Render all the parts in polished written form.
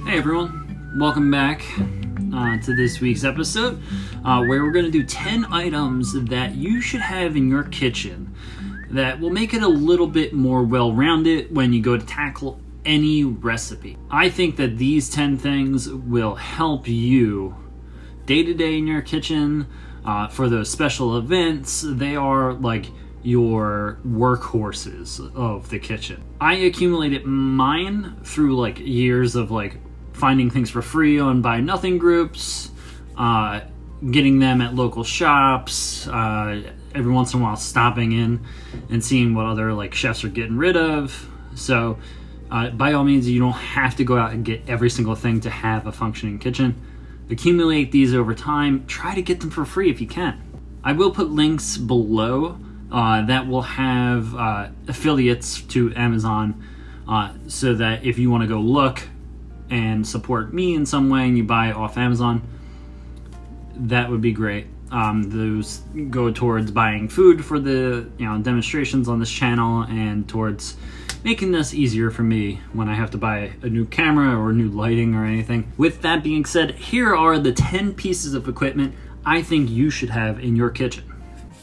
Hey everyone, welcome back to this week's episode where we're going to do 10 items that you should have in your kitchen that will make it a little bit more well-rounded when you go to tackle any recipe. I think that these 10 things will help you day to day in your kitchen for those special events. They are like your workhorses of the kitchen. I accumulated mine through like years of like finding things for free on buy nothing groups, getting them at local shops, every once in a while stopping in and seeing what other like chefs are getting rid of. So by all means, you don't have to go out and get every single thing to have a functioning kitchen. Accumulate these over time. Try to get them for free if you can. I will put links below that will have affiliates to Amazon so that if you want to go look and support me in some way and you buy off Amazon, that would be great. Those go towards buying food for the demonstrations on this channel and towards making this easier for me when I have to buy a new camera or new lighting or anything. With that being said, here are the 10 pieces of equipment I think you should have in your kitchen.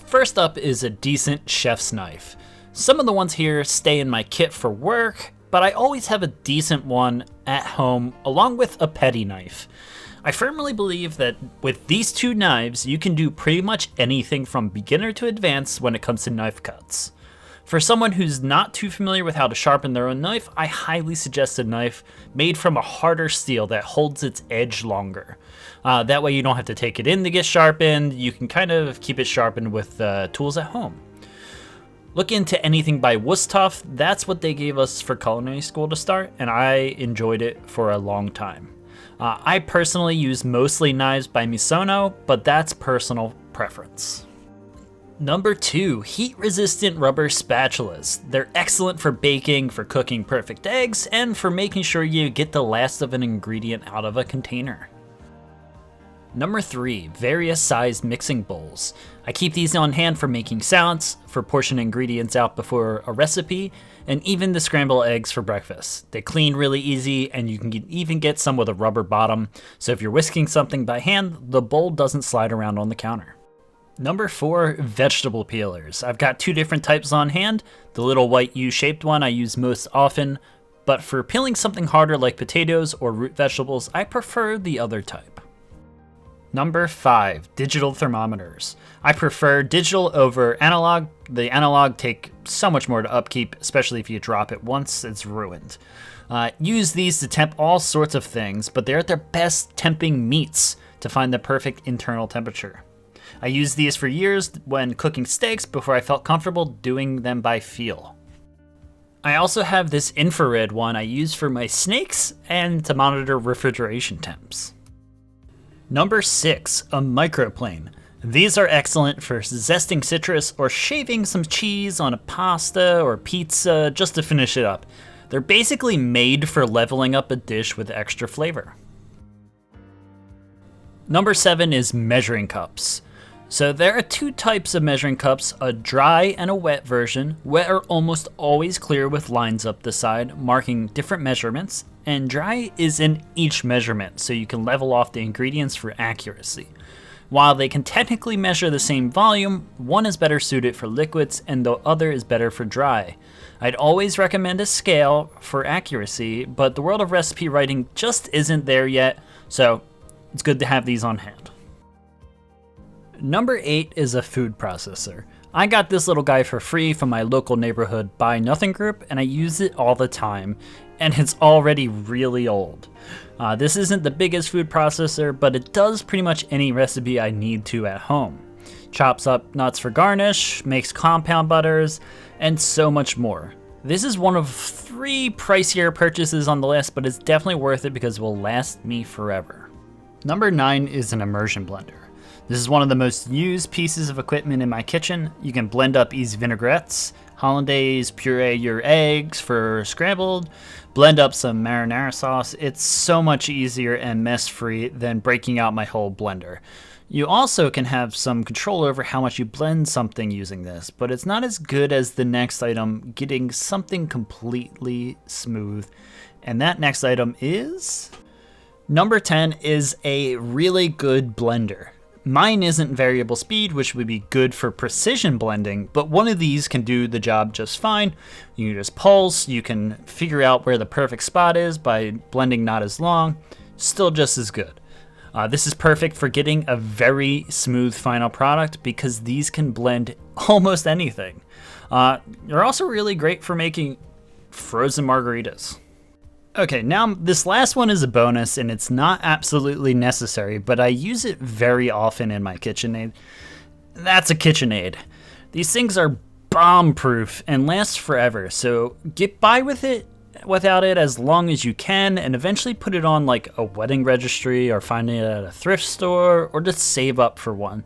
First up is a decent chef's knife. Some of the ones here stay in my kit for work, but I always have a decent one at home along with a petty knife. I firmly believe that with these two knives, you can do pretty much anything from beginner to advanced when it comes to knife cuts. For someone who's not too familiar with how to sharpen their own knife, I highly suggest a knife made from a harder steel that holds its edge longer. That way you don't have to take it in to get sharpened. You can kind of keep it sharpened with tools at home. Look into anything by Wusthof. That's what they gave us for culinary school to start, and I enjoyed it for a long time. I personally use mostly knives by Misono, but that's personal preference. Number 2, heat-resistant rubber spatulas. They're excellent for baking, for cooking perfect eggs, and for making sure you get the last of an ingredient out of a container. Number 3, various sized mixing bowls. I keep these on hand for making salads, for portioning ingredients out before a recipe, and even to scramble eggs for breakfast. They clean really easy, and you can even get some with a rubber bottom, so if you're whisking something by hand, the bowl doesn't slide around on the counter. Number 4, vegetable peelers. I've got 2 different types on hand. The little white U-shaped one I use most often, but for peeling something harder like potatoes or root vegetables, I prefer the other type. Number 5, digital thermometers. I prefer digital over analog. The analog take so much more to upkeep, especially if you drop it once, it's ruined. Use these to temp all sorts of things, but they're at their best temping meats to find the perfect internal temperature. I used these for years when cooking steaks before I felt comfortable doing them by feel. I also have this infrared one I use for my snakes and to monitor refrigeration temps. Number 6, a microplane. These are excellent for zesting citrus or shaving some cheese on a pasta or pizza just to finish it up. They're basically made for leveling up a dish with extra flavor. Number 7 is measuring cups. So there are 2 types of measuring cups, a dry and a wet version. Wet are almost always clear with lines up the side, marking different measurements, and dry is in each measurement, so you can level off the ingredients for accuracy. While they can technically measure the same volume, one is better suited for liquids and the other is better for dry. I'd always recommend a scale for accuracy, but the world of recipe writing just isn't there yet, so it's good to have these on hand. Number 8 is a food processor. I got this little guy for free from my local neighborhood Buy Nothing group, and I use it all the time, and it's already really old. This isn't the biggest food processor, but it does pretty much any recipe I need to at home. Chops up nuts for garnish, makes compound butters, and so much more. This is one of 3 pricier purchases on the list, but it's definitely worth it because it will last me forever. Number 9 is an immersion blender. This is one of the most used pieces of equipment in my kitchen. You can blend up easy vinaigrettes, hollandaise, puree your eggs for scrambled, blend up some marinara sauce. It's so much easier and mess-free than breaking out my whole blender. You also can have some control over how much you blend something using this, but it's not as good as the next item, getting something completely smooth. And that next item is Number 10 is a really good blender. Mine isn't variable speed, which would be good for precision blending, but one of these can do the job just fine. You can just pulse, you can figure out where the perfect spot is by blending not as long, still just as good. This is perfect for getting a very smooth final product because these can blend almost anything. They're also really great for making frozen margaritas. Okay, now this last one is a bonus and it's not absolutely necessary, but I use it very often in my KitchenAid. That's a KitchenAid. These things are bomb-proof and last forever, so get by without it as long as you can and eventually put it on like a wedding registry or find it at a thrift store or just save up for one.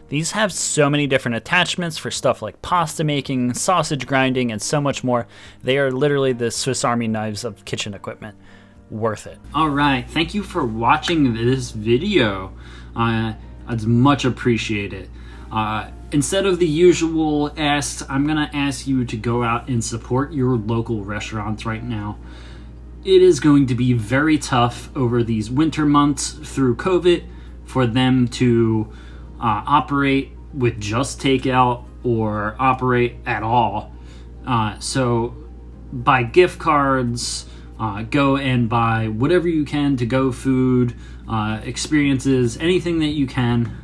These have so many different attachments for stuff like pasta making, sausage grinding, and so much more. They are literally the Swiss Army knives of kitchen equipment. Worth it. All right, thank you for watching this video. It's much appreciated. Instead of the usual ask, I'm gonna ask you to go out and support your local restaurants right now. It is going to be very tough over these winter months through COVID for them to operate with just takeout or operate at all. So buy gift cards, go and buy whatever you can to go food, experiences, anything that you can.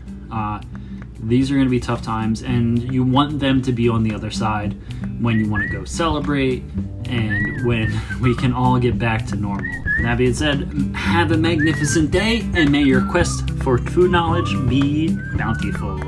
These are going to be tough times and you want them to be on the other side when you want to go celebrate and when we can all get back to normal. That being said, have a magnificent day and may your quest for food knowledge be bountiful.